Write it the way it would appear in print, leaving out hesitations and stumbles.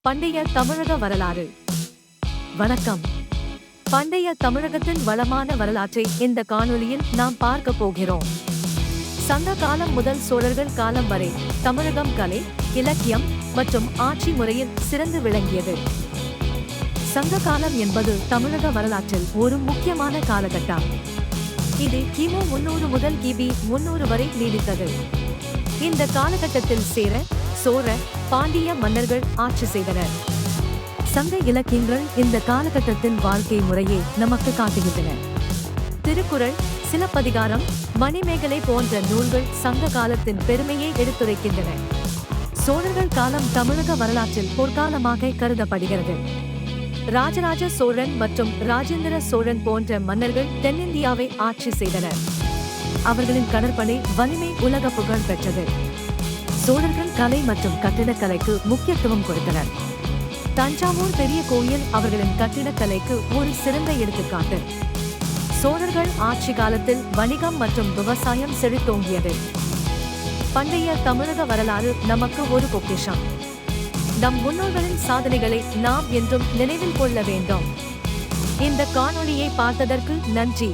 பண்டைய தமிழக வரலாறு. வணக்கம். பண்டைய தமிழகத்தின் வளமான வரலாற்றை இந்த காணொளியில் நாம் பார்க்க போகிறோம். சங்க காலம் முதல் சோழர்கள் காலம் வரை தமிழகம் கலை, இலக்கியம் மற்றும் ஆட்சி முறையில் சிறந்து விளங்கியது. சங்க காலம் என்பது தமிழக வரலாற்றில் ஒரு முக்கியமான காலகட்டம். இது கிமு 300 முதல் கிபி 300 வரை நீடித்தது. இந்த காலகட்டத்தில் சேர, சோழ, பாண்டிய மன்னர்கள் ஆட்சி செய்தனர். சங்க இலக்கியங்கள் இந்த காலகட்டத்தின் வாழ்க்கை முறையை நமக்கு காட்டுகின்றன. திருக்குறள், சிலப்பதிகாரம், மணிமேகலை போன்ற நூல்கள் சங்க காலத்தின் பெருமையை எடுத்துரைக்கின்றன. சோழர்கள் காலம் தமிழக வரலாற்றில் பொற்காலமாக கருதப்படுகிறது. ராஜராஜ சோழன் மற்றும் ராஜேந்திர சோழன் போன்ற மன்னர்கள் தென்னிந்தியாவை ஆட்சி செய்தனர். அவர்களின் கடற்படை வலிமை உலக புகழ் பெற்றது. சோழர்கள் கலை மற்றும் கட்டிடக்கலைக்கு முக்கியத்துவம் கொடுத்தனர். தஞ்சாவூர் பெரிய கோயில் அவர்களின் கட்டிடக்கலைக்கு ஒரு சிறந்த எடுத்துக்காட்டு. சோழர்கள் ஆட்சி காலத்தில் வணிகம் மற்றும் விவசாயம் செழித்தோங்கியது. பண்டைய தமிழக வரலாறு நமக்கு ஒரு பொக்கிஷம். நம் முன்னோர்களின் சாதனைகளை நாம் என்றும் நினைவில் கொள்ள வேண்டும். இந்த காணொளியை பார்த்ததற்கு நன்றி.